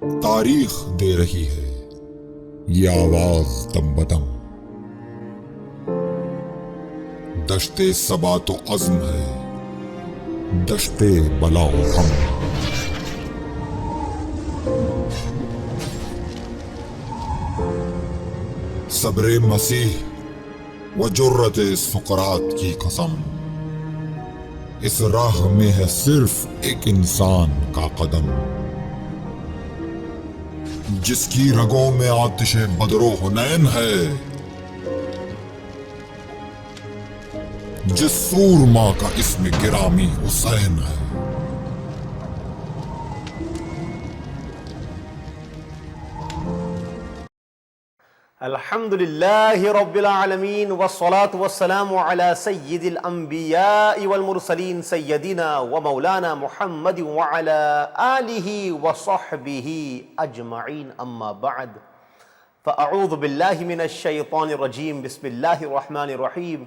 तारीख दे रही है ये आवाज दम बदम। दश्ते सबा तो अज़्म है, दश्ते बला हम। सब्रे मसीह व जुर्रत सुकरात की कसम, इस राह में है सिर्फ एक इंसान का कदम। जिसकी रगों में आतिशे बदरो हुनैन है, जिस सूरमा का इसमें गिरामी हुसैन है। अल्हम्दुलिल्लाहि रब्बिल आलमीन वस्सलातु वस्सलामु अला सय्यिदिल अंबिया'i वल मुरसलीन सय्यदिना व मौलाना मुहम्मद व अला आलिहि व सहबिहि अजमईन अम्मा बअद। फ़अऊज़ु बिल्लाहि मिनश शैतानिर रजीम। बिस्मिल्लाहिर रहमानिर रहीम।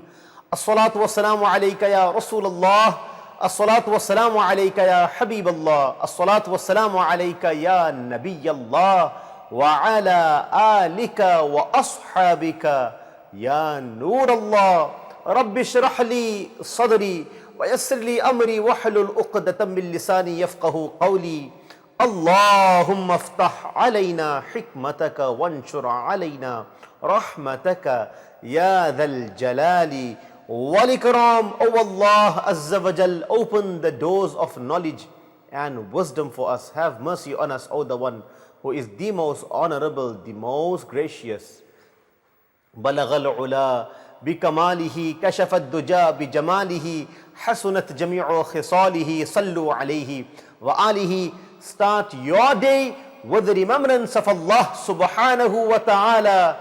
अस्सलातु वस्सलामु अलैका या रसूलल्लाह, अस्सलातु वस्सलामु अलैका या हबीबल्लाह, अस्सलातु वस्सलामु अलैका या नबियल्लाह व अला आलिका व अस्हाबिका या नूरल्लाह। रब्बि इश्रह ली सदरी व यस्सिर ली अमरी वहलुल उक़दतम मिन लिसानी यफ़क़हू क़ौली। अल्लाहुम्मा इफ़्तह अलैना हिकमतक वंशुर अलैना रहमतक या ज़ल जलाली wal ikram. O Allah Azza wa Jal, open the doors of knowledge and wisdom for us. Have mercy on us, O the one who is the most honorable, the most gracious. Balaghal ula bikamalihi, kashafat duja bijamalihi, hasunat jami'u khisalihi, sallu alayhi wa alihi. Start your day with the remembrance of Allah subhanahu wa ta'ala.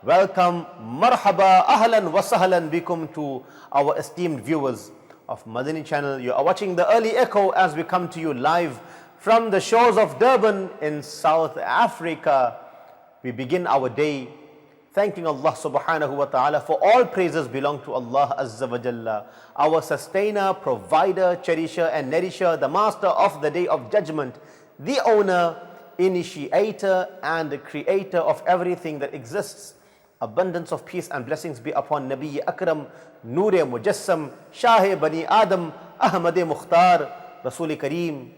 Welcome, marhaba, ahlan wa sahlan bikum to our esteemed viewers of Madani channel. You are watching the early echo as we come to you live from the shores of Durban in South Africa. We begin our day thanking Allah subhanahu wa ta'ala, for all praises belong to Allah Azza wa Jalla, our sustainer, provider, cherisher and nourisher, the master of the day of judgment, the owner, initiator and the creator of everything that exists. Abundance of peace and blessings be upon Nabi Akram, Noor-e Mujassam, Shah-e Bani Adam, Ahmad-e Mukhtar, Rasul-e Kareem,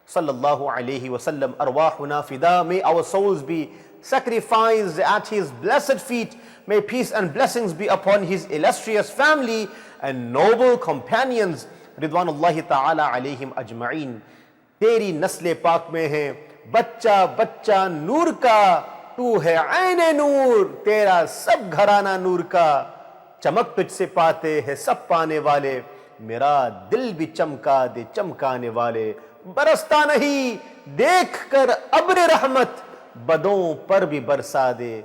Sallallahu Alaihi Wasallam. Arwahuna fida, may our souls be sacrificed at his blessed feet. May peace and blessings be upon his illustrious family and noble companions, Ridwanullahi ta'ala alayhim ajma'in. Teri nasle paak mein hai bachcha bachcha noor ka, तू है आईने नूर, तेरा सब घराना नूर का, चमक तुझसे पाते हैं सब पाने वाले, मेरा दिल भी चमका दे चमकाने वाले, बरसता नहीं देख कर अब्र रहमत, बदों पर भी बरसा दे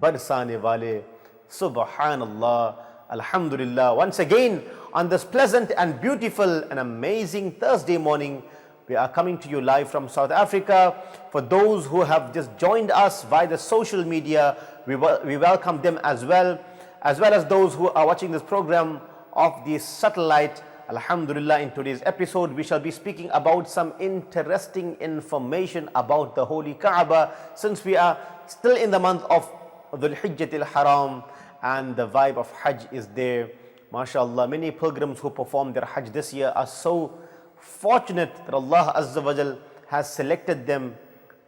बरसाने वाले। Subhanallah, Alhamdulillah. Once again on this pleasant and beautiful and amazing Thursday morning, we are coming to you live from South Africa. For those who have just joined us via the social media, we welcome them as well as those who are watching this program of the satellite. Alhamdulillah, in today's episode, we shall be speaking about some interesting information about the Holy Kaaba, since we are still in the month of Dhul Hijjatil Haram and the vibe of Hajj is there. MashaAllah, many pilgrims who performed their Hajj this year are so fortunate that Allah Azza wa Jal has selected them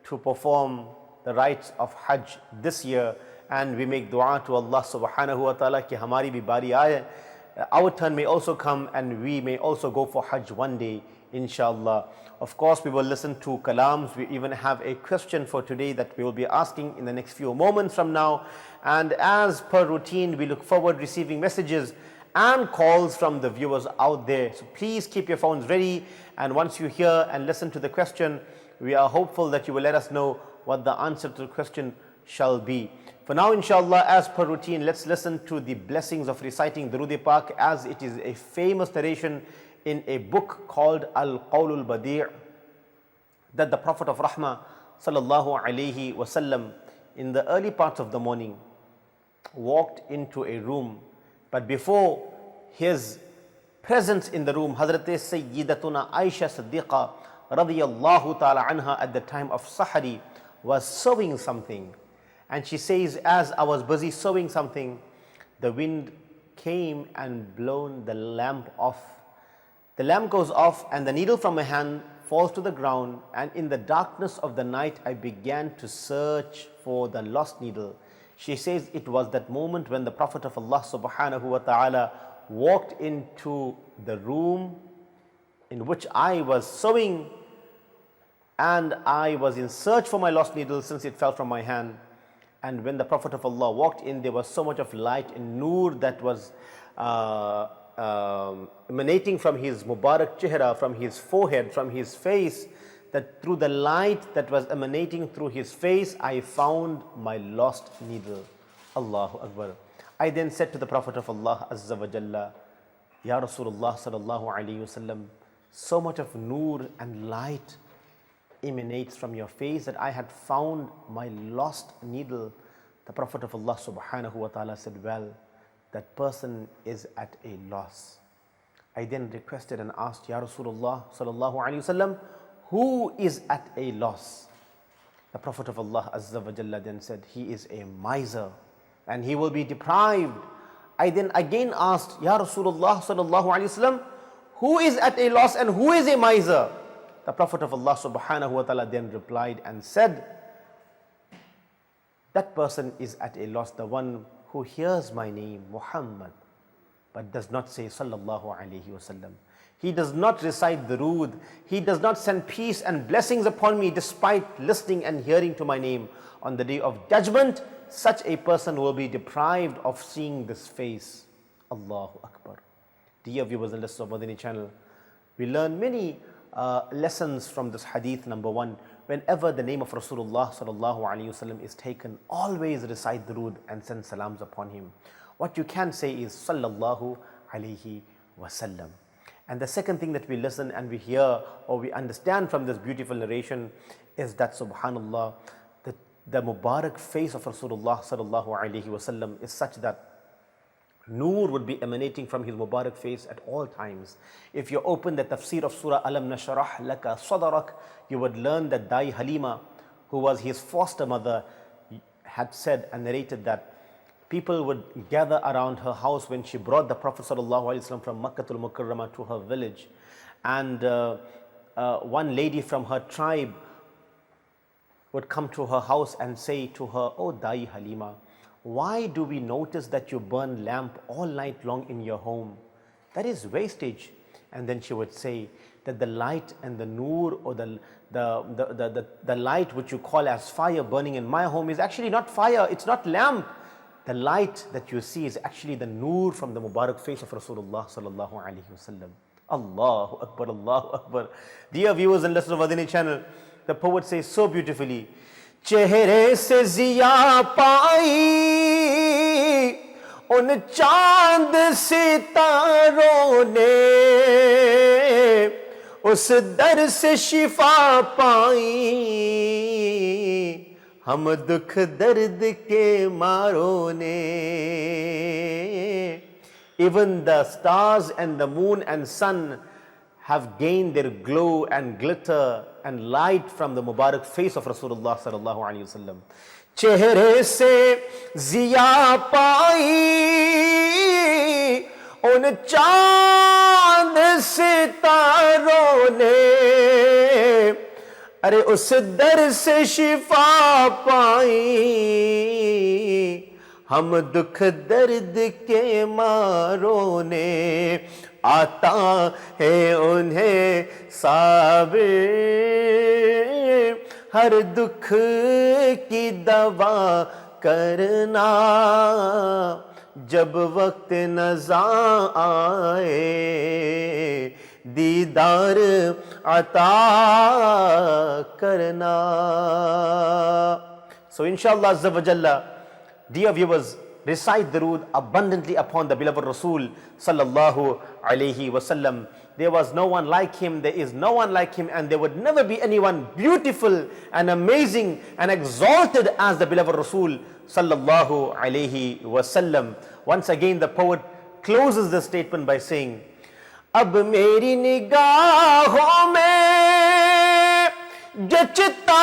to perform the rites of Hajj this year, and we make dua to Allah subhanahu wa ta'ala ki hamari bhi bari aaye, our turn may also come and we may also go for Hajj one day, inshallah. Of course, we will listen to kalams. We even have a question for today that we will be asking in the next few moments from now, and as per routine, we look forward receiving messages and calls from the viewers out there. So please keep your phones ready, and once you hear and listen to the question, we are hopeful that you will let us know what the answer to the question shall be. For now, inshallah, as per routine, let's listen to the blessings of reciting Durood-e Pak, as it is a famous narration in a book called Al-Qawlul Badi' that the Prophet of Rahmah sallallahu alaihi wasallam in the early parts of the morning walked into a room, but before his presence in the room, Hazrat Sayyidatuna Aisha Siddiqa radiyallahu ta'ala anha at the time of Sahari was sewing something. And she says, as I was busy sewing something, the wind came and blown the lamp off. The lamp goes off and the needle from my hand falls to the ground, and in the darkness of the night I began to search for the lost needle. She says it was that moment when the Prophet of Allah subhanahu wa ta'ala walked into the room in which I was sewing, and I was in search for my lost needle since it fell from my hand. And when the Prophet of Allah walked in, there was so much of light and nur that was emanating from his Mubarak chehra, from his forehead, from his face, that through the light that was emanating through his face, I found my lost needle. Allahu Akbar. I then said to the Prophet of Allah Azza wa Jalla, Ya Rasulullah sallallahu alayhi wasallam, so much of nur and light emanates from your face that I had found my lost needle. The Prophet of Allah subhanahu wa ta'ala said, well, that person is at a loss. I then requested and asked, Ya Rasulullah sallallahu alayhi wasallam, who is at a loss? The Prophet of Allah Azza wa Jalla then said, he is a miser and he will be deprived. I then again asked, Ya Rasulullah sallallahu alayhi wasallam, who is at a loss and who is a miser? The Prophet of Allah subhanahu wa ta'ala then replied and said, that person is at a loss, the one who hears my name, Muhammad, but does not say sallallahu alayhi wasallam. He does not recite durood. He does not send peace and blessings upon me despite listening and hearing to my name. On the day of judgment, such a person will be deprived of seeing this face. Allahu Akbar. Dear viewers and listeners of Madani channel, we learn many lessons from this hadith. Number one, whenever the name of Rasulullah sallallahu alaihi wasallam is taken, always recite durood and send salams upon him. What you can say is sallallahu alaihi wasallam. And the second thing that we listen and we hear or we understand from this beautiful narration is that subhanallah, the Mubarak face of Rasulullah sallallahu alaihi wasallam is such that nur would be emanating from his Mubarak face at all times. If you open the tafsir of Surah Alam Nashrah Laka Sadarak, you would learn that Dai Halima, who was his foster mother, had said and narrated that people would gather around her house when she brought the Prophet ﷺ from Makkatul Mukarramah to her village. And one lady from her tribe would come to her house and say to her, "Oh Dai Halima, why do we notice that you burn lamp all night long in your home? That is wastage." And then she would say that the light and the nur, or the light which you call as fire burning in my home is actually not fire, it's not lamp. The light that you see is actually the nur from the Mubarak face of Rasulullah sallallahu alaihi wasallam. Allahu Akbar, Allahu Akbar. Dear viewers and listeners of Madani channel, the poet says so beautifully, चेहरे से जिया पाई उन चांद सितारों ने, उस दर से शिफा पाई हम दुख दर्द के मारों ने. Even the stars and the moon and sun have gained their glow and glitter and light from the Mubarak face of Rasulullah sallallahu alaihi wasallam. चेहरे से जिया पाई उन चांद सितारों ने, अरे उस दर से शिफा पाई हम दुख दर्द के मारों ने. आता है उन्हें साबिर हर दुख की दवा करना, जब वक्त नज़ा आए दीदार अता करना. So inshallah azza wa jalla, dear viewers, recite durood abundantly upon the beloved Rasul sallallahu alaihi wasallam. There was no one like him, there is no one like him, and there would never be anyone beautiful and amazing and exalted as the beloved Rasul sallallahu alaihi wasallam. Once again the poet closes the statement by saying, अब मेरी निगाहों में جچتا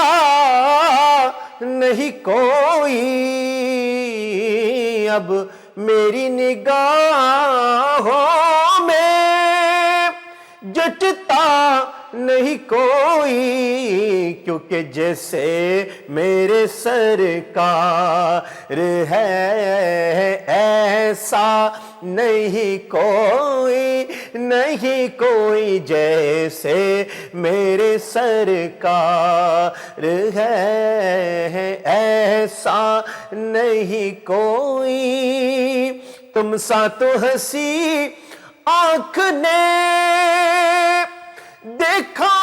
نہیں کوئی اب میری نگاہوں میں، جچتا نہیں کوئی، کیونکہ جیسے میرے سرکار ہے ایسا نہیں کوئی، نہیں کوئی جیسے میرے سرکار ہے ایسا نہیں کوئی، تم سا تو ہنسی آنکھ نے دیکھا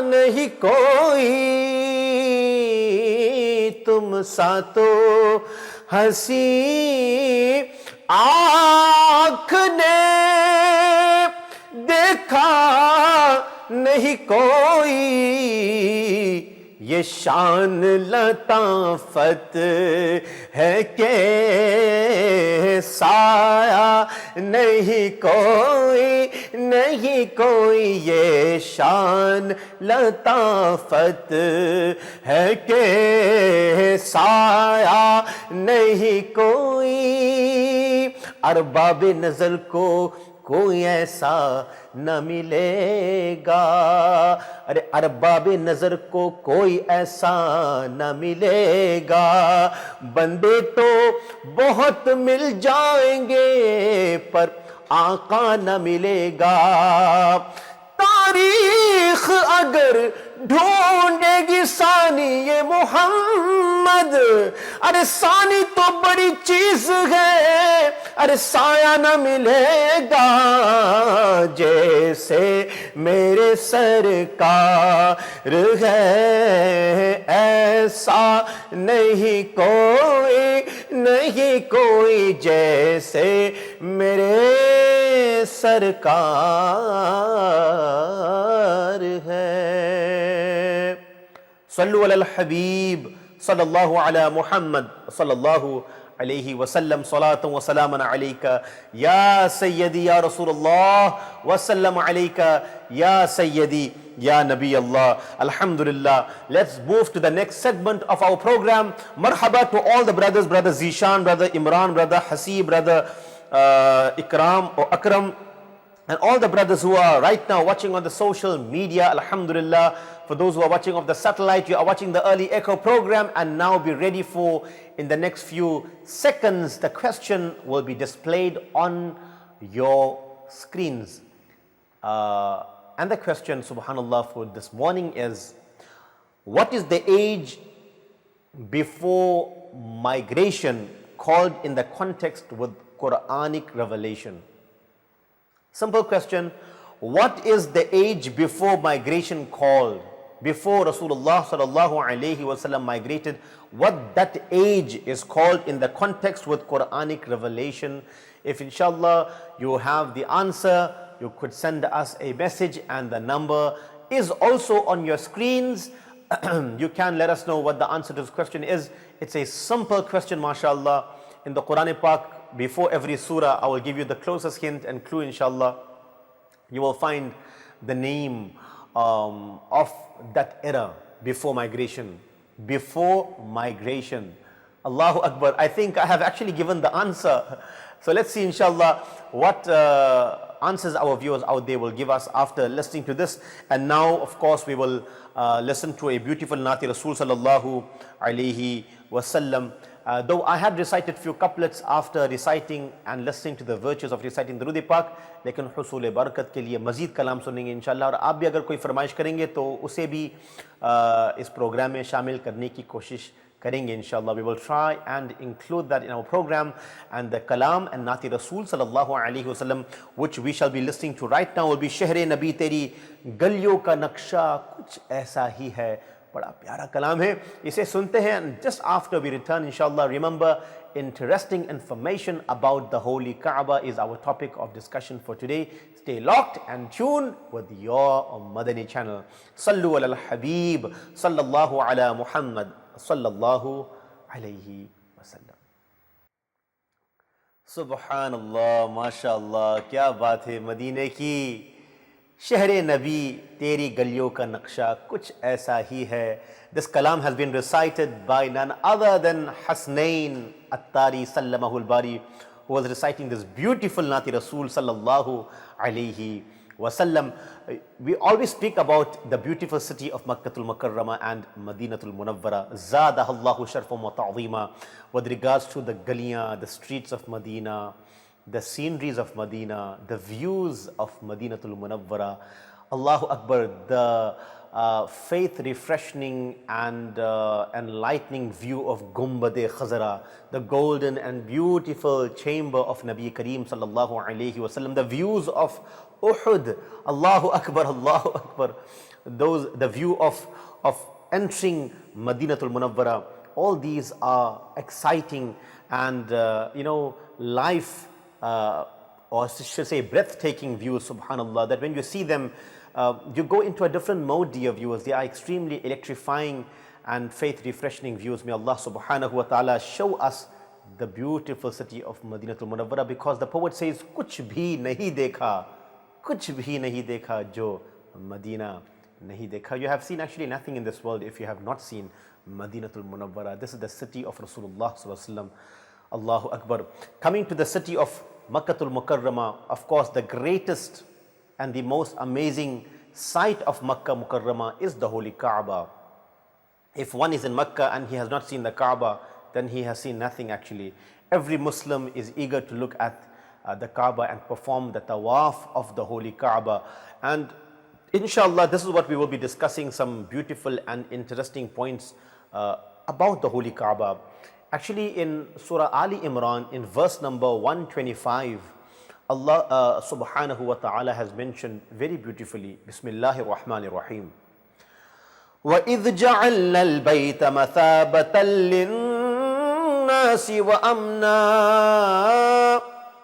نہیں کوئی، تم سا تو ہنسی آنکھ نے دیکھا نہیں کوئی، یہ شان لطافت ہے کہ سایہ نہیں کوئی، نہیں کوئی، یہ شان لطافت ہے کہ سایہ نہیں کوئی، ارباب نظر کو کوئی ایسا نہ ملے گا، ارے ارباب نظر کو کوئی ایسا نہ ملے گا، بندے تو بہت مل جائیں گے پر آقا نہ ملے گا، تاریخ اگر ڈھونڈے گی ثانی یہ محمد، ارے ثانی تو بڑی چیز ہے، ارے سایہ نہ ملے گا جیسے میرے سرکار ہے ایسا نہیں کوئی، نہیں کوئی جیسے میرے سرکار ہے۔ صلو علی الحبیب صلی اللہ علی محمد صلی اللہ علیہ وسلم، صلاۃ و سلام علیک یا سیدی یا رسول اللہ، وسلم علیک یا سیدی یا نبی اللہ۔ الحمدللہ. Let's move to the next segment of our program. Marhaba to all the brothers, brother Zishan, brother Imran, brother Hasib, brother Ikram or Akram, and all the brothers who are right now watching on the social media. Alhamdulillah. For those who are watching off the satellite, you are watching the Early Echo program, and now be ready for, in the next few seconds, the question will be displayed on your screens. And the question, subhanallah, for this morning is, what is the age before migration called in the context with Quranic revelation? Simple question. What is the age before migration called? Before Rasulullah sallallahu alayhi wasallam migrated, what that age is called in the context with Quranic revelation? If inshallah you have the answer, you could send us a message, and the number is also on your screens. You can let us know what the answer to this question is. It's a simple question, mashallah. In the Quran Pak, before every surah, I will give you the closest hint and clue, inshallah. You will find the name of that era before migration. Before migration. Allahu Akbar. I think I have actually given the answer. So let's see, inshallah, what answers our viewers out there will give us after listening to this. And now, of course, we will listen to a beautiful Nati Rasul sallallahu alayhi wasallam. Though I had recited few couplets after reciting and listening to the virtues of reciting Durud Pak, لیکن حصول برکت کے لیے مزید کلام سنیں گے انشاءاللہ، اور آپ بھی اگر کوئی فرمائش کریں گے تو اسے بھی اس پروگرام میں شامل کرنے کی کوشش کریں گے انشاءاللہ. We will try and include that in our program. And the kalam and Nati Rasul sallallahu alayhi wasallam, which we shall be listening to right now, will be شہر نبی تیری گلیوں کا نقشہ کچھ ایسا ہی ہے. بڑا پیارا کلام ہے، اسے سنتے ہیں. And just after we return, inshallah, remember, interesting information about the Holy Kaaba is our topic of discussion for today. Stay locked and tuned with your Madani channel. Sallu ala al-Habib, sallallahu ala Muhammad, sallallahu alayhi wasallam. Subhanallah, mashallah, kya baat hai Madine ki. شہر نبی تیری گلیوں کا نقشہ کچھ ایسا ہی ہے. This kalam has been recited by none other than Hussain Attari Sallamahul Bari, who was reciting this beautiful Nati Rasul Sallallahu Alaihi Wasallam. We always speak about the beautiful city of Makkatul Mukarrama and Madinatul Munawwara, Zadahallahu Sharfam wa Ta'zima, with regards to the galiyan, the streets of Medina, the sceneries of Medina, the views of Madinatul Munawwara. Allahu Akbar, the faith refreshing and enlightening view of Gumbad-e Khazara, the golden and beautiful chamber of Nabi Kareem Sallallahu Alaihi Wasallam, the views of Uhud, Allahu Akbar, Allahu Akbar, the view of entering Madinatul Munawwara. All these are exciting and life, or I should say breathtaking views, subhanallah, that when you see them, you go into a different mode, dear viewers. They are extremely electrifying and faith refreshing views. May Allah subhanahu wa ta'ala show us the beautiful city of Madinatul Munawwara, because the poet says, kuch bhi nahi dekha jo Madina nahi dekha. You have seen actually nothing in this world if you have not seen Madinatul Munawwara. This is the city of Rasulullah sallallahu alaihi wasallam. Allahu Akbar. Coming to the city of Makkatul Mukarrama, of course the greatest and the most amazing sight of Makkah Mukarrama is the Holy Kaaba. If one is in Makkah and he has not seen the Kaaba, then he has seen nothing actually. Every Muslim is eager to look at the Kaaba and perform the tawaf of the Holy Kaaba. And inshallah, this is what we will be discussing, some beautiful and interesting points about the Holy Kaaba. Actually, in Surah Ali Imran, in verse number 125, Allah subhanahu wa ta'ala has mentioned very beautifully, Bismillahir Rahmanir Rahim. وَإِذْ جَعَلْنَا الْبَيْتَ مَثَابَةً لِلنَّاسِ وَأَمْنًا.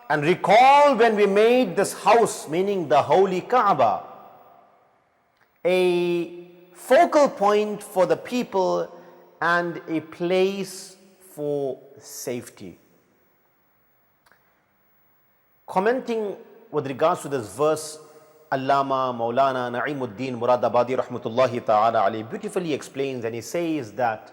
And recall when we made this house, meaning the Holy Kaaba, a focal point for the people and a place for safety. Commenting with regards to this verse, Allama Maulana Na'imuddin Muradabadi rahmatullahi ta'ala alayhi beautifully explains, and he says that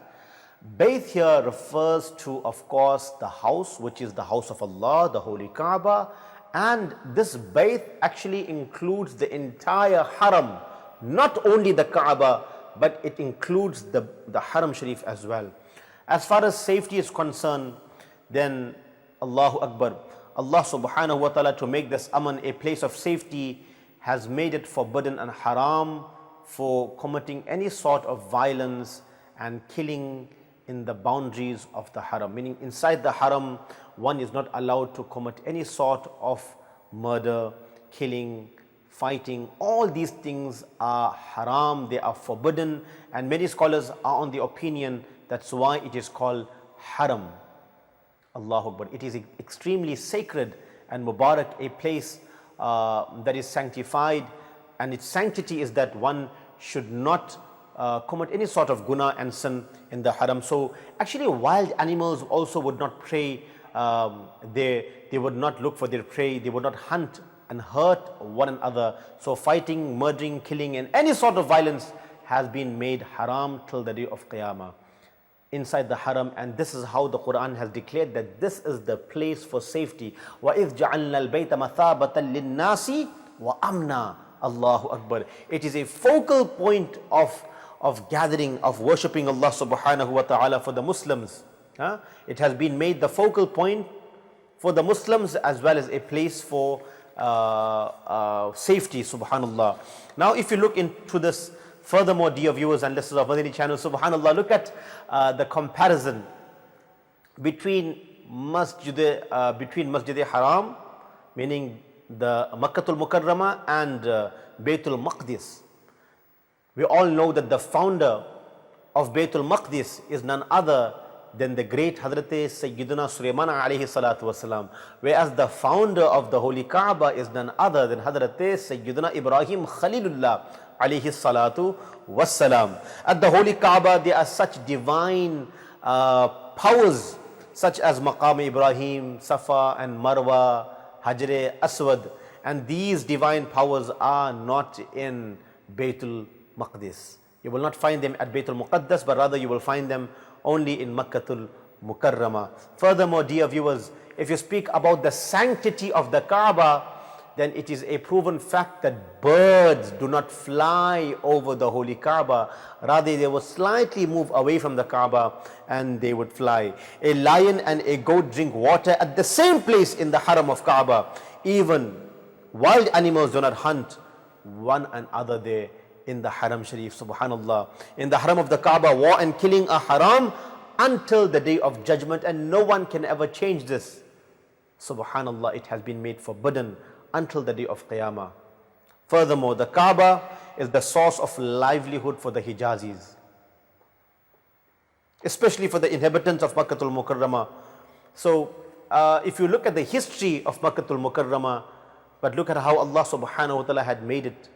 Bayt here refers to, of course, the house, which is the house of Allah, the Holy Kaaba, and this Bayt actually includes the entire Haram, not only the Kaaba, but it includes the Haram Sharif as well. As far as safety is concerned, then Allahu Akbar, Allah subhanahu wa ta'ala, to make this Aman a place of safety, has made it forbidden and haram for committing any sort of violence and killing in the boundaries of the Haram. Meaning inside the Haram, one is not allowed to commit any sort of murder, killing, fighting. All these things are haram, they are forbidden, and many scholars are on the opinion that's why it is called Haram. Allahu Akbar. It is extremely sacred and Mubarak, a place that is sanctified, and its sanctity is that one should not commit any sort of guna and sin in the Haram. So actually wild animals also would not prey, they would not look for their prey, they would not hunt and hurt one another. So fighting, murdering, killing and any sort of violence has been made haram till the day of Qiyamah inside the Haram. And this is how the Quran has declared that this is the place for safety. وَإِذْ جَعَلْنَا الْبَيْتَ مَثَابَةً لِلنَّاسِ وَأَمْنًا. Allahu Akbar. It is a focal point of gathering, of worshipping Allah subhanahu wa ta'ala for the Muslims. It has been made the focal point for the Muslims as well as a place for safety, subhanallah. Now if you look into this furthermore, dear viewers and listeners of Madani channel, subhanallah, look at the comparison between Masjid Haram, meaning the Makkatul Mukarrama, and Baytul Maqdis. We all know that the founder of Baytul Maqdis is none other than the great Hazrat Sayyidina Sulaiman alayhi salatu wasalam, whereas the founder of the Holy Kaaba is none other than Hazrat Sayyidina Ibrahim Khalilullah alayhi salatu wassalam. At the Holy Kaaba there are such divine powers such as Maqam Ibrahim, Safa and Marwa, Hajr Aswad, And these divine powers are not in Baytul Maqdis. You will not find them at Baytul Muqaddas, but rather you will find them only in Makkatul Mukarrama. Furthermore, dear viewers, if you speak about the sanctity of the Kaaba, then it is a proven fact that birds do not fly over the holy Kaaba. Rather, they will slightly move away from the Kaaba and they would fly. A lion and a goat drink water at the same place in the Haram of Kaaba. Even wild animals do not hunt one another there in the Haram Sharif. Subhanallah. In the Haram of the Kaaba, war and killing are haram until the day of judgment, and no one can ever change this. Subhanallah, it has been made forbidden until the day of Qiyamah. Furthermore, the Kaaba is the source of livelihood for the Hijazis, especially for the inhabitants of Makkatul Mukarrama. So, if you look at the history of Makkatul Mukarrama, but look at how Allah subhanahu wa ta'ala had made it,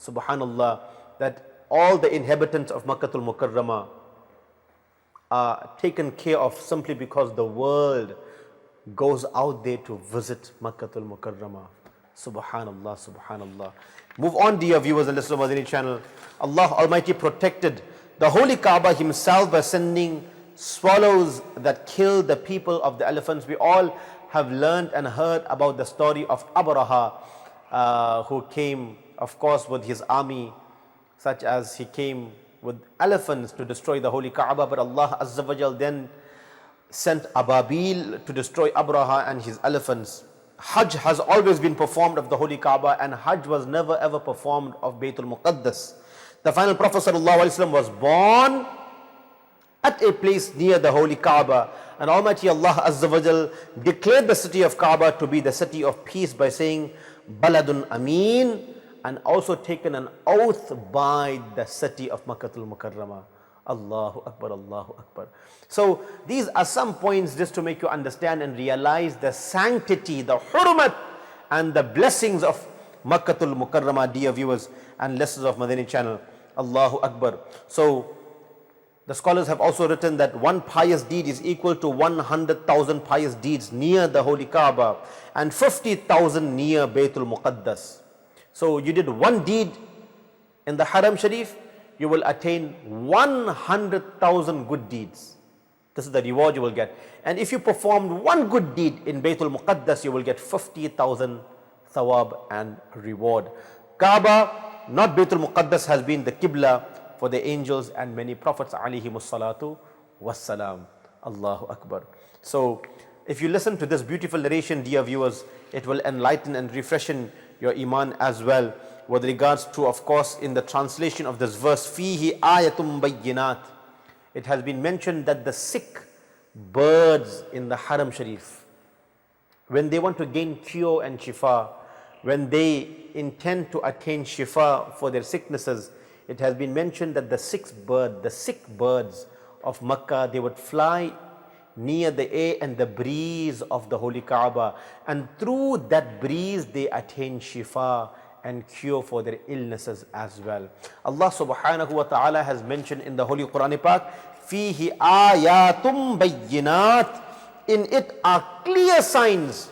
subhanallah, that all the inhabitants of Makkatul Mukarrama are taken care of simply because the world goes out there to visit Makkatul Mukarrama. Subhanallah, subhanallah. Move on, dear viewers and listeners of Madani channel. Allah Almighty protected the holy Kaaba himself by sending swallows that killed the people of the elephants. We all have learned and heard about the story of Abraha, who came, of course, with his army, such as he came with elephants to destroy the holy Kaaba. But Allah Azza wa Jal then sent Ababil to destroy Abraha and his elephants. Hajj has always been performed of the holy Kaaba, and Hajj was never ever performed of Baytul Muqaddas. The final Prophet ﷺ was born at a place near the holy Kaaba, and Almighty Allah Azza wa Jal declared the city of Kaaba to be the city of peace by saying Baladun Ameen, and also taken an oath by the city of Makkatul Mukarrama. Allahu Akbar, Allahu Akbar. So these are some points just to make you understand and realize the sanctity, the hurmat and the blessings of Makkatul Mukarrama, dear viewers and listeners of Madani channel. Allahu Akbar. So the scholars have also written that one pious deed is equal to 100,000 pious deeds near the holy Kaaba and 50,000 near Baytul Muqaddas. So you did one deed in the Haram Sharif, you will attain 100,000 good deeds. This is the reward you will get. And if you performed one good deed in Baytul Muqaddas, you will get 50,000 thawab and reward. Kaaba, not Baytul Muqaddas, has been the Qibla for the angels and many prophets alayhimus salatu wassalam. Allahu Akbar. So if you listen to this beautiful narration, dear viewers, it will enlighten and refreshen your iman as well. With regards to, of course, in the translation of this verse, fihi ayatum bayyinat, it has been mentioned that the sick birds in the Haram Sharif, when they want to gain cure and shifa, when they intend to attain shifa for their sicknesses, it has been mentioned that the sick birds of Makkah, they would fly near the air and the breeze of the holy Kaaba, and through that breeze they attain shifa and cure for their illnesses as well. Allah subhanahu wa ta'ala has mentioned in the Holy Quran Pak, fihi ayatum bayyinat, in it are clear signs.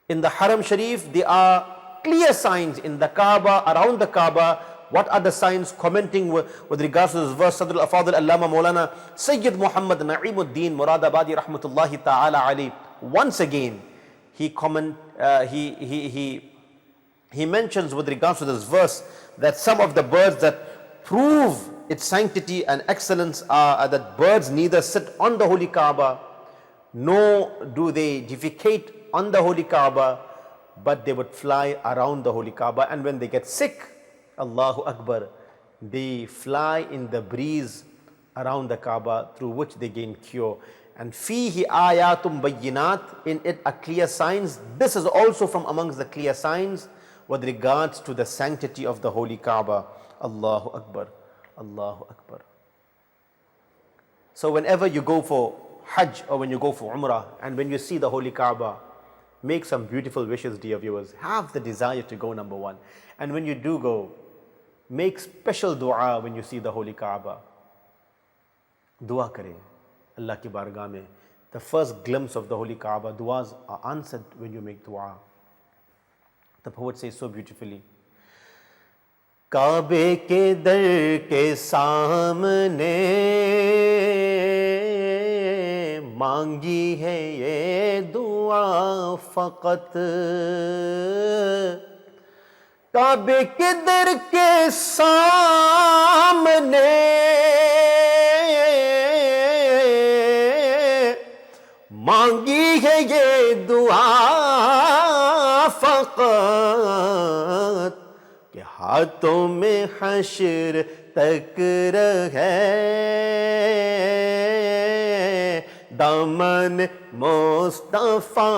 In the Haram Sharif, there are clear signs. In the Kaaba, around the Kaaba, what are the signs? Commenting with regards to this verse, Sadr al-Afadil Allama Maulana Sayyid Muhammad Na'imuddin Muradabadi Rahmatullahi Ta'ala Ali, once again, he mentions with regards to this verse that some of the birds that prove its sanctity and excellence are that birds neither sit on the holy Kaaba, nor do they defecate on the holy Kaaba, but they would fly around the holy Kaaba, and when they get sick, Allahu Akbar, they fly in the breeze around the Kaaba, through which they gain cure. And fihi ayatum bayyinat, in it are clear signs. This is also from amongst the clear signs with regards to the sanctity of the holy Kaaba. Allahu Akbar, Allahu Akbar. So whenever you go for Hajj or when you go for Umrah, and when you see the holy Kaaba, make some beautiful wishes, dear viewers. Have the desire to go, number one. And when you do go, make special dua when you see the holy Kaaba. Dua kare, Allah ki bargah mein. The first glimpse of the holy Kaaba, duas are answered when you make dua. The poet says so beautifully, Kabe ke dar ke saamne मांगी है ये दुआ फकत, काबे के दर के सामने मांगी है ये दुआ फकत, कि हाथों में हश्र तक रहे दामन मुस्तफा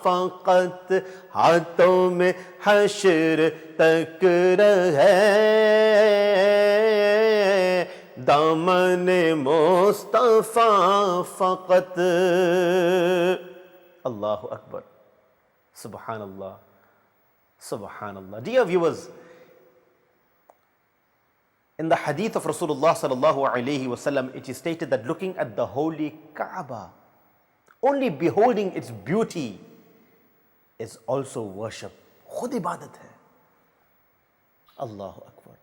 फकत, हाथों में हश्र तक रहे दामन मुस्तफा फकत. Allahu Akbar. Subhanallah. Subhanallah. Dear viewers, in the hadith of Rasulullah sallallahu alayhi wasallam, it is stated that looking at the holy Kaaba, only beholding its beauty, is also worship. Khud ibadat hai. Allahu Akbar.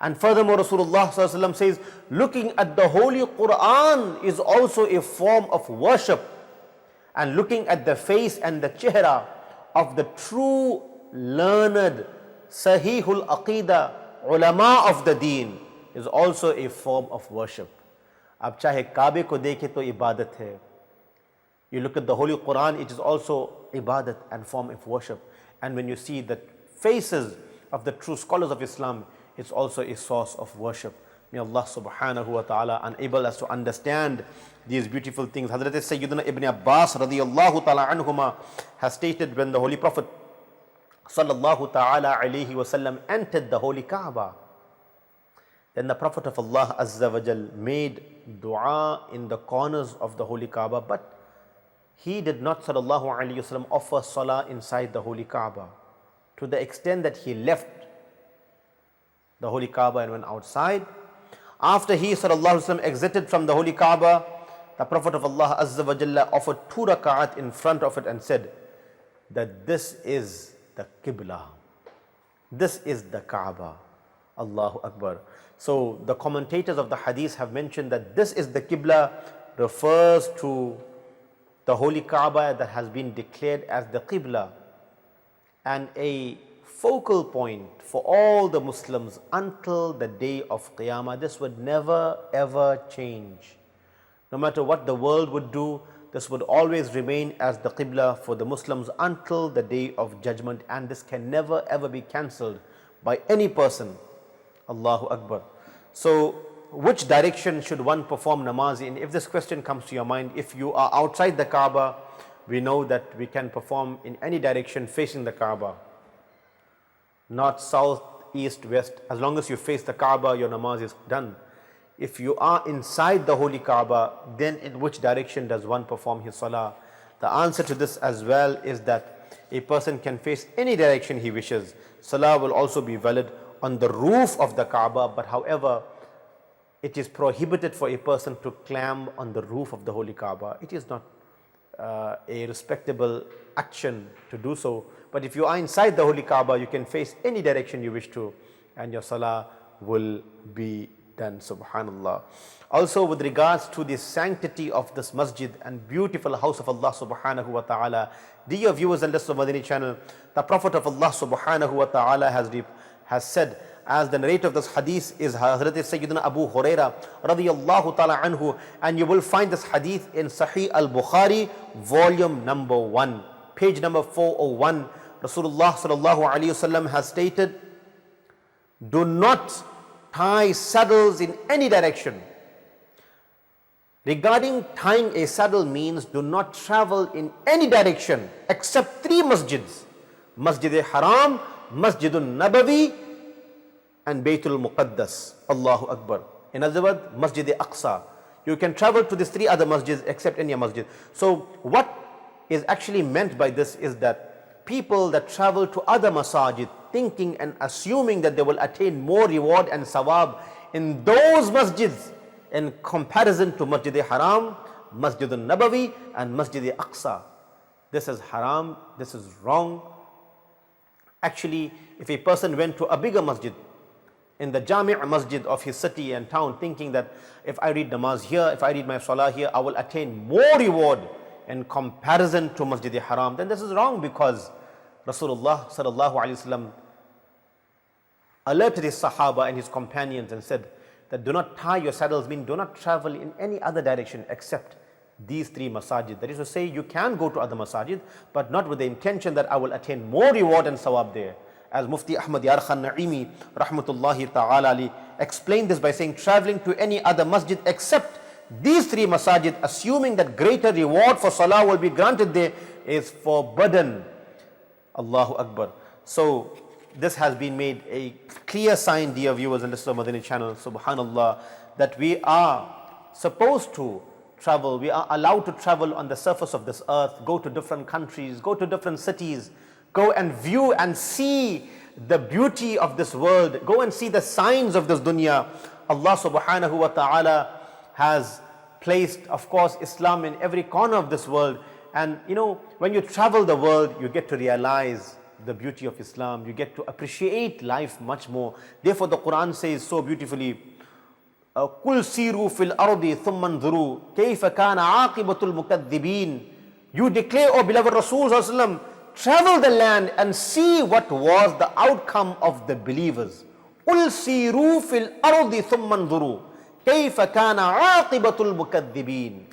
And furthermore, Rasulullah sallallahu alayhi wasallam says, looking at the holy Quran is also a form of worship. And looking at the face and the chehra of the true learned Sahihul Aqidah ulama of the deen is also a form of worship. Ab chahe Kabe ko dekhe to ibadat hai. You look at the Holy Quran, it is also ibadat and form of worship. And when you see the faces of the true scholars of Islam, it's also a source of worship. May Allah subhanahu wa ta'ala enable us to understand these beautiful things. Hazrat Sayyidina Ibn Abbas radiyallahu ta'ala anhuma has stated, when the Holy Prophet sallallahu ta'ala alayhi wasallam entered the holy Kaaba, then the Prophet of Allah azza wa jal made dua in the corners of the holy Kaaba, but he did not sallallahu alayhi wasallam offer salah inside the holy Kaaba, to the extent that he left the holy Kaaba and went outside. After he sallallahu alayhi wasallam exited from the holy Kaaba, the Prophet of Allah azza wa jalla offered 2 rak'at in front of it and said that this is the Qibla, this is the Kaaba. Allahu Akbar. So the commentators of the hadith have mentioned that this is the Qibla refers to the holy Kaaba that has been declared as the Qibla and a focal point for all the Muslims until the day of Qiyamah. This would never ever change. No matter what the world would do, this would always remain as the Qibla for the Muslims until the day of judgment, and this can never ever be cancelled by any person. Allahu Akbar. So which direction should one perform namaz in? If this question comes to your mind, if you are outside the Kaaba, we know that we can perform in any direction facing the Kaaba. North, south, east, west. As long as you face the Kaaba, your namaz is done. If you are inside the holy Kaaba, then in which direction does one perform his salah? The answer to this as well is that a person can face any direction he wishes. Salah will also be valid on the roof of the Kaaba, but however, it is prohibited for a person to climb on the roof of the holy Kaaba. It is not a respectable action to do so. But if you are inside the holy Kaaba, you can face any direction you wish to, and your salah will be done. Subhanallah. Also, with regards to the sanctity of this masjid and beautiful house of Allah subhanahu wa ta'ala, dear viewers and listeners of Madani channel, the Prophet of Allah subhanahu wa ta'ala has said, as the narrator of this hadith is Hazrat Sayyidina Abu Huraira radiyallahu ta'ala anhu, and you will find this hadith in Sahih al-Bukhari, volume number 1, page number 401. Rasulullah sallallahu alayhi wasallam has stated, do not tie saddles in any direction. Regarding tying a saddle means do not travel in any direction except 3 masjids: Masjid-e-Haram, Masjid-un-Nabawi, and Baytul Muqaddas. Allahu Akbar. In other words, Masjid-e-Aqsa. You can travel to these 3 other masjids except any masjid. So what is actually meant by this is that people that travel to other masajid thinking and assuming that they will attain more reward and sawab in those masjids in comparison to Masjid-e-Haram, Masjid-un-Nabawi, and Masjid-e-Aqsa. This is haram, this is wrong. Actually, if a person went to a bigger masjid, in the Jami' masjid of his city and town, thinking that if I read namaz here, if I read my salah here, I will attain more reward in comparison to Masjid Haram, then this is wrong, because Rasulullah sallallahu alaihi wasallam alerted his Sahaba and his companions and said that do not tie your saddles, mean do not travel in any other direction except these three masajid. That is to say, you can go to other masajid, but not with the intention that I will attain more reward and sawab there. As Mufti Ahmad Yar Khan Naimi rahmatullahi ta'ala ali explained this by saying, traveling to any other masjid except these three masajid, assuming that greater reward for salah will be granted there, is forbidden. Allahu Akbar. So this has been made a clear sign, dear viewers and listeners of Madani channel, subhanallah, that we are supposed to travel, we are allowed to travel on the surface of this earth, go to different countries, go to different cities, go and view and see the beauty of this world, go and see the signs of this dunya. Allah subhanahu wa ta'ala has placed, of course, Islam in every corner of this world. And you know, when you travel the world, you get to realize the beauty of Islam, you get to appreciate life much more. Therefore the Quran says so beautifully, قُلْ سِيرُوا فِي الْأَرْضِ ثُمَّ انظُرُوا كَيْفَ كَانَ عَاقِبَةُ الْمُكَذِّبِينَ. You declare, O beloved Rasul sallallahu alaihi wasallam, travel the land and see what was the outcome of the believers. قُلْ سِيرُوا فِي الْأَرْضِ ثُمَّ انظُرُوا كَيْفَ كَانَ عَاقِبَةُ الْمُكَذِّبِينَ.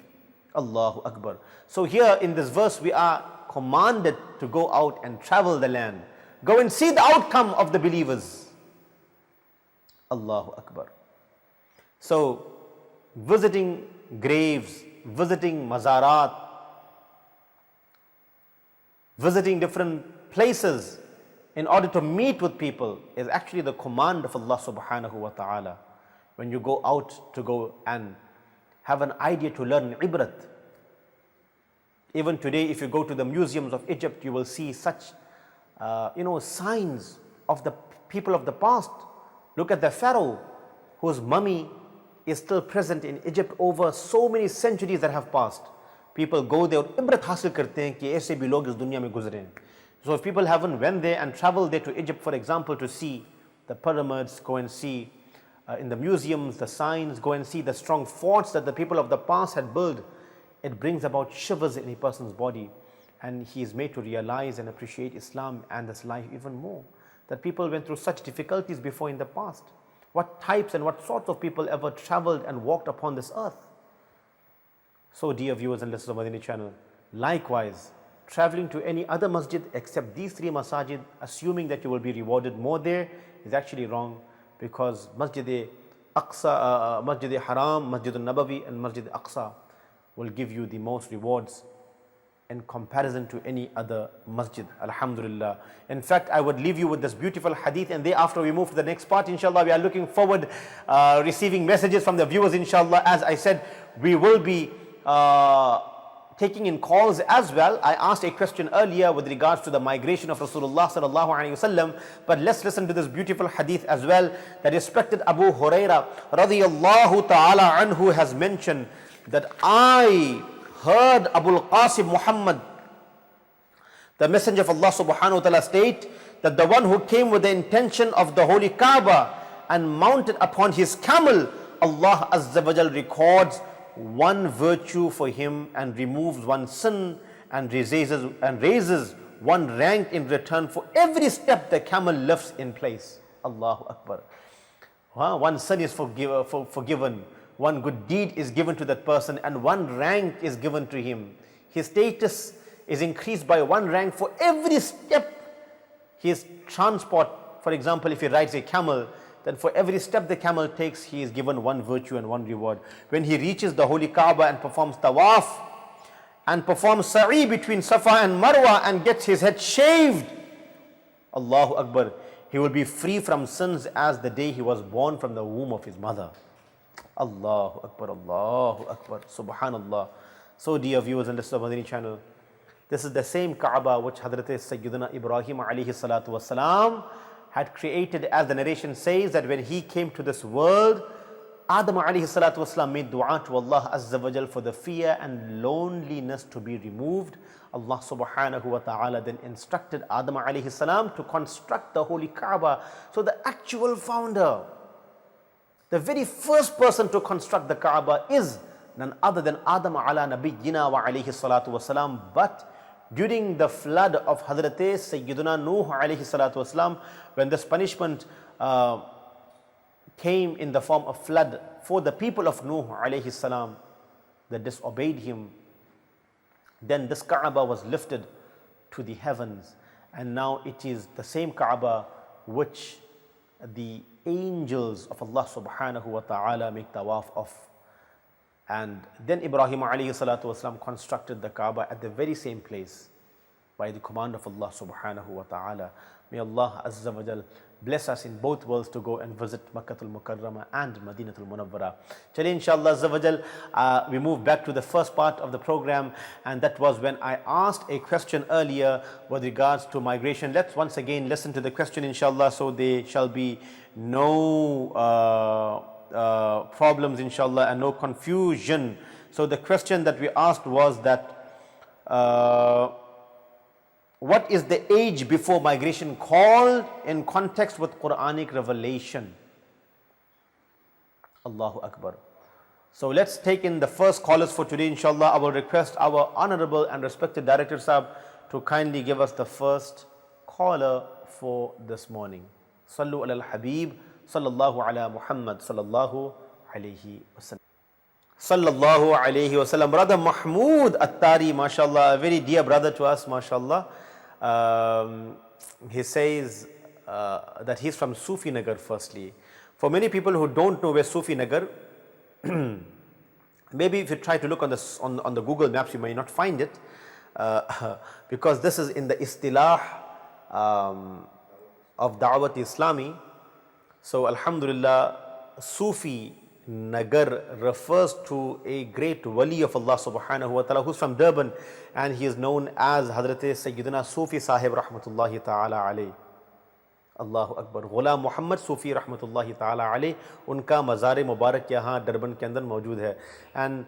Allahu Akbar. So here in this verse we are commanded to go out and travel the land. Go and see the outcome of the believers. Allahu Akbar. So visiting graves, visiting mazarat, visiting different places in order to meet with people is actually the command of Allah subhanahu wa ta'ala. When you go out to go and have an idea to learn ibrat. Even today, if you go to the museums of Egypt, you will see such signs of the people of the past. Look at the pharaoh whose mummy is still present in Egypt over so many centuries that have passed. People go there, ibrat hasil karte hain ki aise bhi log is dunya mein guzre hain. So if people haven't went there and traveled there to Egypt, for example, to see the pyramids, go and see in the museums the signs, go and see the strong forts that the people of the past had built, it brings about shivers in a person's body, and he is made to realize and appreciate Islam and this life even more. That people went through such difficulties before in the past. What types and what sorts of people ever traveled and walked upon this earth. So dear viewers and listeners of Madani channel, likewise, traveling to any other masjid except these three masajid, assuming that you will be rewarded more there, is actually wrong, because Masjid Aqsa, Masjid Haram, Masjid Nabawi and Masjid Aqsa will give you the most rewards in comparison to any other masjid. Alhamdulillah. In fact, I would leave you with this beautiful hadith, and thereafter we move to the next part, inshallah. We are looking forward receiving messages from the viewers, inshallah. As I said, we will be taking in calls as well. I asked a question earlier with regards to the migration of Rasulullah sallallahu alaihi wasallam, but let's listen to this beautiful hadith as well. The respected Abu Huraira radiyallahu ta'ala anhu has mentioned that I heard Abu al-Qasim Muhammad, the messenger of Allah subhanahu wa ta'ala, state that the one who came with the intention of the holy Kaaba and mounted upon his camel, Allah Azza wa Jal records one virtue for him and removes one sin and raises one rank in return for every step the camel lifts in place. Allahu Akbar. One sin is forgiven, one good deed is given to that person, and one rank is given to him. His status is increased by one rank for every step his transport. For example, if he rides a camel, then for every step the camel takes, he is given one virtue and one reward. When he reaches the holy Kaaba and performs tawaf and performs sa'i between Safa and Marwa and gets his head shaved, Allahu Akbar, he will be free from sins as the day he was born from the womb of his mother. Allahu Akbar, Allahu Akbar, Subhanallah. So dear viewers and listeners of Madani channel, this is the same Kaaba which Hazrat Sayyidina Ibrahim alayhi salatu wasalam had created, as the narration says, that when he came to this world, Adam alayhi salatu wasalam made dua to Allah Azza wa Jal for the fear and loneliness to be removed, Allah subhanahu wa ta'ala then instructed Adam alayhi salam to construct the holy Kaaba. So the actual founder, the very first person to construct the Kaaba is none other than Adam ala nabiyyina wa alayhi salatu wasalam. But during the flood of Hazrat Sayyiduna Nuh alayhi salatu wasalam, when this punishment came in the form of flood for the people of Nuh alayhi salam that disobeyed him, then this Kaaba was lifted to the heavens, and now it is the same Kaaba which the angels of Allah subhanahu wa ta'ala make tawaf of. And then Ibrahim alayhi salatu wasalam constructed the Kaaba at the very same place by the command of Allah subhanahu wa ta'ala. May Allah Azza wa Jal bless us in both worlds to go and visit Makkatul Mukarrama and Madinatul Munawwara. Chale inshallah Azza wa Jal, we move back to the first part of the program, and that was when I asked a question earlier with regards to migration. Let's once again listen to the question inshallah, so there shall be no problems inshallah and no confusion. So the question that we asked was that what is the age before migration called in context with Quranic revelation? Allahu Akbar. So let's take in the first callers for today inshallah. I will request our honorable and respected Director Sahab to kindly give us the first caller for this morning. Sallu ala al-Habib, sallallahu ala Muhammad, sallallahu alayhi wasallam. Sallallahu alayhi wasallam. Brother Mahmood Attari, mashallah, a very dear brother to us, mashallah. He says that he's from Sufi Nagar firstly. For many people who don't know where Sufi Nagar, maybe if you try to look on the Google Maps, you may not find it, because this is in the istilah of Da'wat Islami. So Alhamdulillah, Sufi Nagar refers to a great wali of Allah subhanahu wa ta'ala who's from Durban, and he is known as Hazrat Sayyidina Sufi Sahib rahmatullahi ta'ala alayh. Allahu Akbar. Ghulam Muhammad Sufi rahmatullahi ta'ala alayh, unka mazar mubarak yahan Durban ke andar maujood hai, and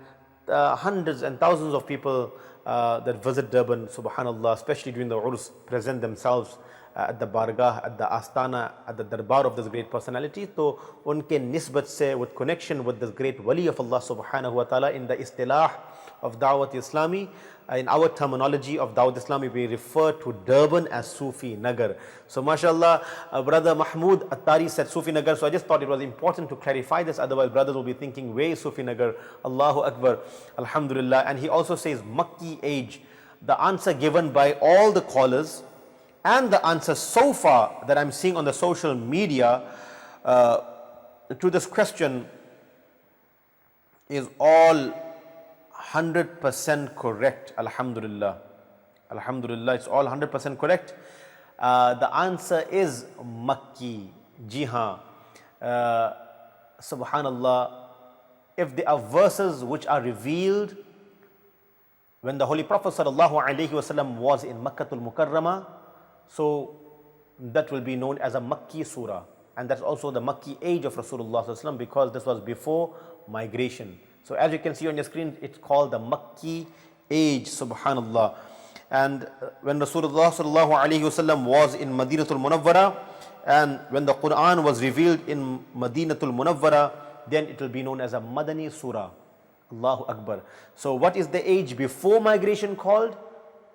hundreds and thousands of people that visit Durban, subhanallah, especially during the Urs, present themselves at the Bargah, at the Astana, at the Darbar of this great personality. So, unke nisbat se, with connection with this great wali of Allah subhanahu wa ta'ala, in the istilah of Dawat Islami, in our terminology of Dawat Islami, we refer to Durban as Sufi Nagar. So, mashallah, brother Mahmood Attari said Sufi Nagar. So, I just thought it was important to clarify this, otherwise brothers will be thinking, where is Sufi Nagar? Allahu Akbar, Alhamdulillah. And he also says Makki age. The answer given by all the callers and the answer so far that I'm seeing on the social media to this question is all 100% correct. Alhamdulillah. Alhamdulillah, it's all 100% correct. The answer is Makki. Ji haan. Subhanallah. If there are verses which are revealed when the Holy Prophet sallallahu alaihi wasallam was in Makkatul Mukarrama, so that will be known as a Makki surah, and that's also the Makki age of Rasulullah sallallahu alaihi wasallam, because this was before migration. So as you can see on your screen, it's called the Makki age, subhanallah. And when Rasulullah sallallahu alaihi wasallam was in Madinatul Munawwara, and when the Quran was revealed in Madinatul Munawwara, then it will be known as a Madani surah. Allahu Akbar. So what is the age before migration called?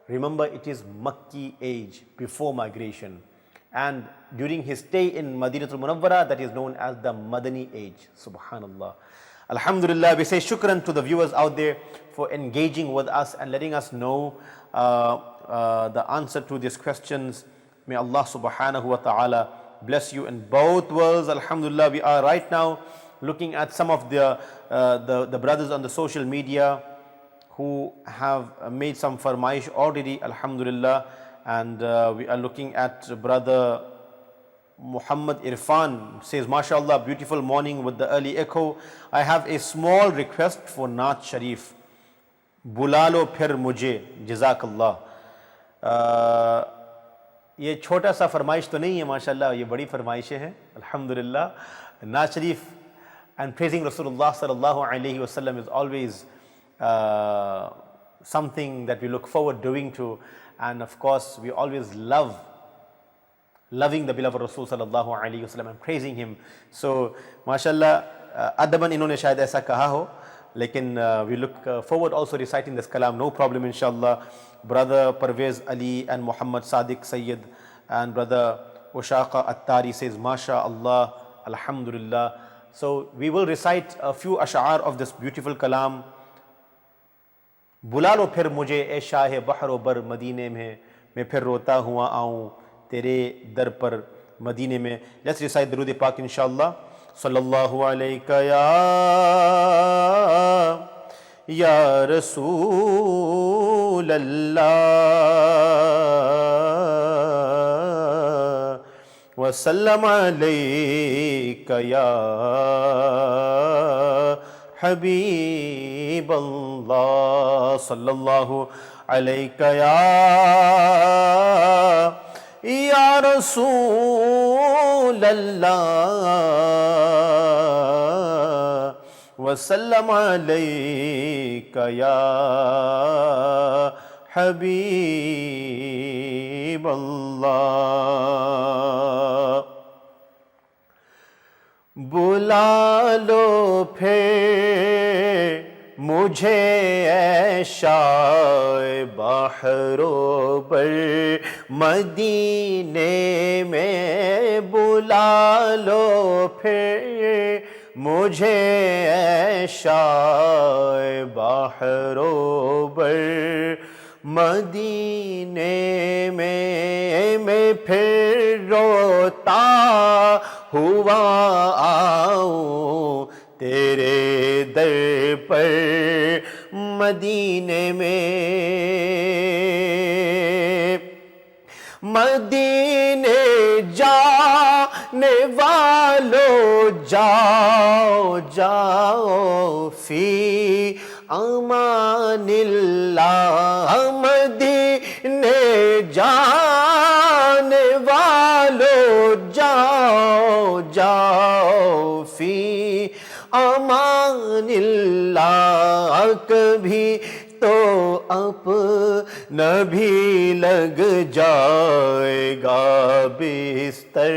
Remember, it is Makki age, before migration. And during his stay in Madinatul Munawwara, that is known as the Madani age. Subhanallah. Alhamdulillah, we say shukran to the viewers out there for engaging with us and letting us know the answer to these questions. May Allah subhanahu wa ta'ala bless you in both worlds. Alhamdulillah, we are right now looking at some of the brothers on the social media who have made some farmaish already, alhamdulillah. And we are looking at brother Muhammad Irfan, says, mashallah, beautiful morning with the early echo. I have a small request for Naat Sharif. Bulalo phir mujhe, jazakallah. ये छोटा सा फरमाइश तो नहीं है माशाल्लाह, ये बड़ी फरमाइशें हैं अल्हम्दुलिल्लाह. Naat Sharif, And praising Rasulullah sallallahu alaihi wasallam is always something that we look forward doing to, and of course we always loving the beloved Rasul sallallahu alaihi wasallam and praising him. So mashallah, adaban inhone shayad aisa kaha ho, lekin we look forward also reciting this kalam, no problem inshallah. Brother Parvez Ali and Muhammad Sadiq Sayyid and brother Ushaqa Attari says Masha Allah, Alhamdulillah. So we will recite a few ash'ar of this beautiful kalam. بلا لو پھر مجھے اے شاہ بحر و بر مدینے میں پھر روتا ہوا آؤں تیرے در پر مدینے میں. لیٹس ریسائٹ درود پاک انشاءاللہ. صلی اللہ علیہ یا رسول اللہ وسلم علیک یا حبیب اللہ. صلی اللہ علیہ یا رسول اللہ وسلم علیک یا حبیب اللہ. بلا لو پھر مجھے اے شاہ بحر و بر مدینے میں. بلا لو پھر مجھے اے شاہ بحر و بر مدینے میں پھر روتا ہوا آؤں تیرے در پر مدینے میں. مدینے جانے والو جاؤ جاؤ فی امان اللہ. مدینے جانے والو جاؤ جاؤ فی امان اللہ. کبھی تو اپنا بھی لگ جائے گا بستر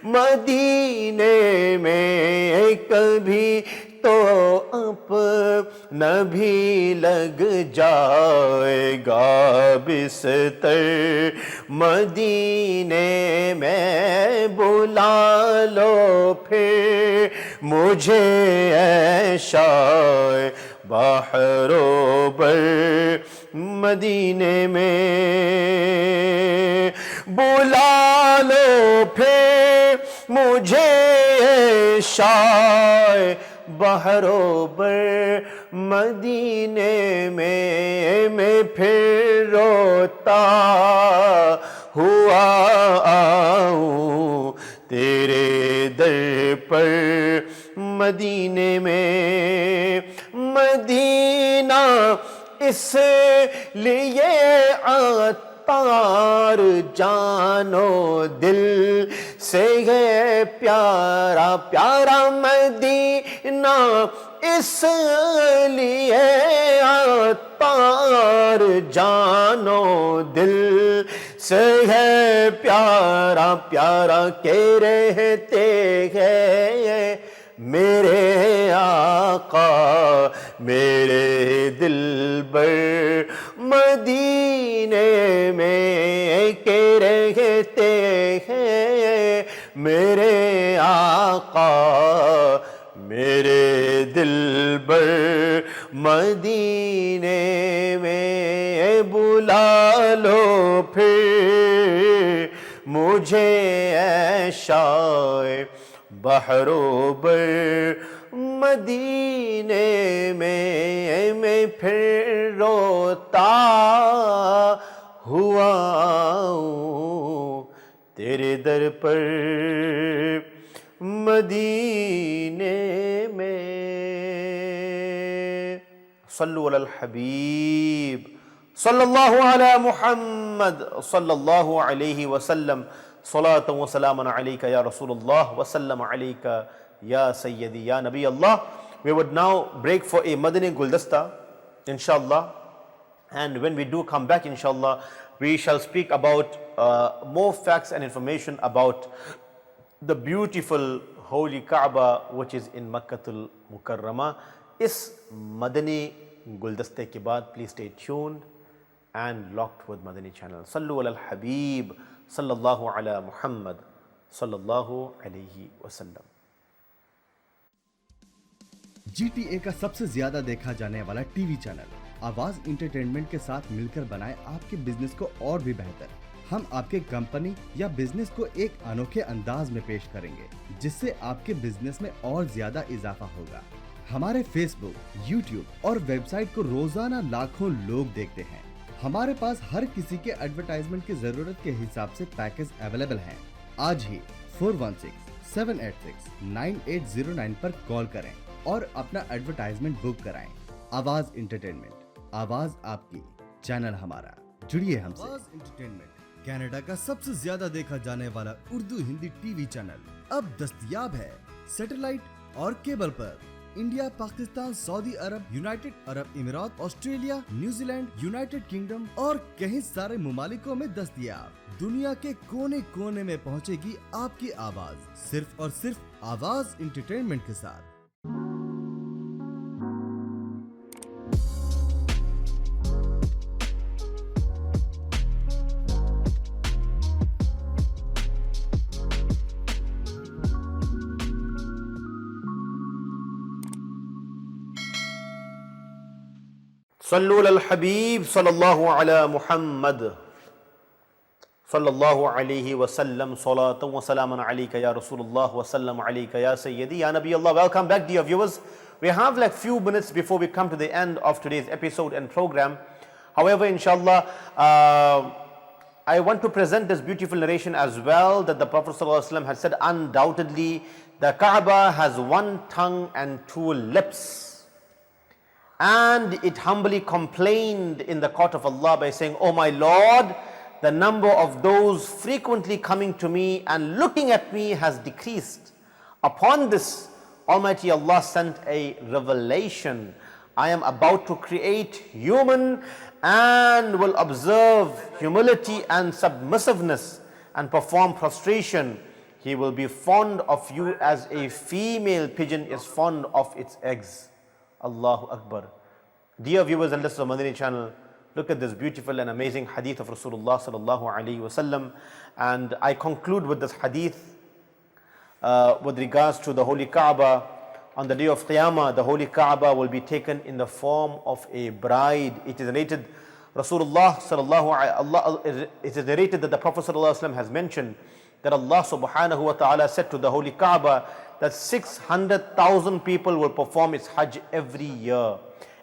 مدینے میں. کبھی تو اپنا بھی لگ جائے گا بستر مدینے میں. بلا لو پھر مجھے اے شاہ بحر و بر مدینے میں. بلا لو پھر مجھے اے شاہ بحر و بر مدینے میں پھر روتا ہوا آؤں تیرے در پر مدینے میں. مدینہ اس لیے عطار جانو دل سے ہے پیارا پیارا. مدینہ اس لیے عطار جانو دل سے ہے پیارا پیارا. کہ رہتے ہیں میرے آقا میرے دلبر مدینے میں. کہ رہتے ہیں میرے آقا میرے دلبر مدینے میں. بلا لو پھر مجھے اے شاہ بحر و بر مدینے میں پھر روتا ہوا آؤں تیرے در پر مدینے میں. صلو علی الحبیب صلی اللہ علی محمد صلی اللہ علیہ وسلم. صلاۃ و سلام علیک یا رسول اللہ وسلم علیک Ya Sayyidi, Ya Nabi Allah. We would now break for a Madani Guldasta, inshallah. And when we do come back, inshallah, we shall speak about more facts and information about the beautiful holy Kaaba which is in Makkatul Mukarrama. Is Madani Guldaste ke baad, please stay tuned and locked with Madani channel. Sallu ala al-Habib, sallallahu ala Muhammad, sallallahu alayhi wa sallam. GTA का सबसे ज्यादा देखा जाने वाला TV channel आवाज entertainment के साथ मिलकर बनाए आपके बिजनेस को और भी बेहतर। हम आपके कंपनी या बिजनेस को एक अनोखे अंदाज में पेश करेंगे जिससे आपके बिजनेस में और ज्यादा इजाफा होगा। हमारे फेसबुक, यूट्यूब और वेबसाइट को रोजाना लाखों लोग देखते हैं। हमारे पास हर किसी के एडवर्टाइजमेंट की जरूरत के हिसाब से पैकेज अवेलेबल हैं। आज ही 416-786-9809 पर कॉल करें और अपना एडवर्टाइजमेंट बुक कराएं। आवाज इंटरटेनमेंट, आवाज आपकी, चैनल हमारा, जुड़िए हमसे। आवाज इंटरटेनमेंट कनाडा का सबसे ज्यादा देखा जाने वाला उर्दू हिंदी टीवी चैनल अब दस्तयाब है सैटेलाइट और केबल पर। India, Pakistan, Saudi Arab, United Arab Emirates, Australia, New Zealand, United Kingdom और कई सारे मुमालिकों में दस्तयाब। दुनिया के कोने कोने में पहुंचेगी आपकी आवाज, सिर्फ और सिर्फ आवाज इंटरटेनमेंट के साथ। Sallu ala al-Habib, sallallahu ala Muhammad, sallallahu alayhi wa sallam. Salatan wa salaman alayka ya Rasulullah wa sallam alayka ya Sayyidi, Ya Nabi Allah. Welcome back, dear viewers. We have like few minutes before we come to the end of today's episode and program. However, inshallah, I want to present this beautiful narration as well, that the Prophet sallallahu alaihi wasallam had said, undoubtedly the Kaaba has one tongue and two lips. And it humbly complained in the court of Allah by saying, "O my Lord, the number of those frequently coming to me and looking at me has decreased." Upon this, Almighty Allah sent a revelation. I am about to create human and will observe humility and submissiveness and perform prostration. He will be fond of you as a female pigeon is fond of its eggs. Allahu Akbar. Dear viewers and listeners of Madani channel, look at this beautiful and amazing hadith of Rasulullah sallallahu alaihi wasallam. And I conclude with this hadith with regards to the holy Kaaba. On the day of Qiyamah, the holy Kaaba will be taken in the form of a bride. It is narrated, it is narrated that the Prophet sallallahu alaihi wasallam has mentioned that Allah subhanahu wa ta'ala said to the holy Kaaba that 600,000 people will perform its Hajj every year.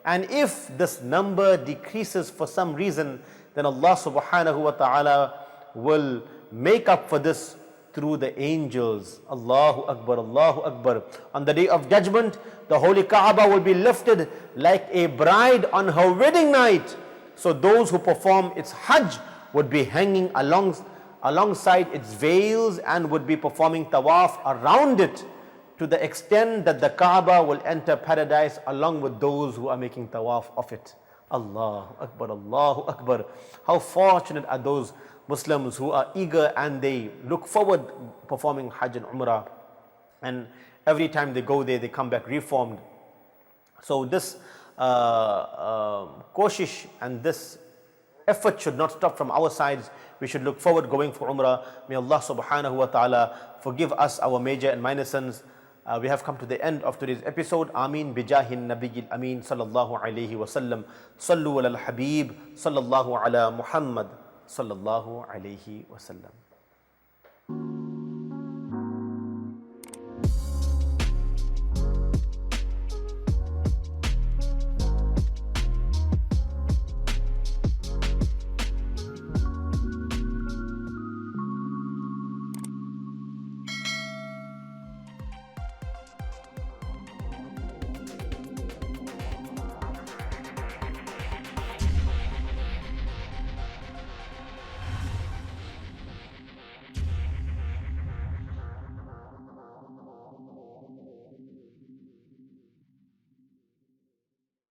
And if this number decreases for some reason, then Allah subhanahu wa ta'ala will make up for this through the angels. Allahu Akbar, Allahu Akbar. On the day of judgment, the holy Kaaba will be lifted like a bride on her wedding night. So those who perform its Hajj would be hanging alongside its veils and would be performing tawaf around it, to the extent that the Kaaba will enter paradise along with those who are making tawaf of it. Allahu Akbar, Allahu Akbar. How fortunate are those Muslims who are eager and they look forward performing Hajj and Umrah, and every time they go there they come back reformed. So this koshish and this effort should not stop from our sides. We should look forward going for Umrah. May Allah subhanahu wa ta'ala forgive us our major and minor sins. We have come to the end of today's episode. Ameen bijahin nabiyil ameen sallallahu alayhi wa sallam. Sallu ala al-Habib sallallahu ala Muhammad sallallahu alayhi wa sallam.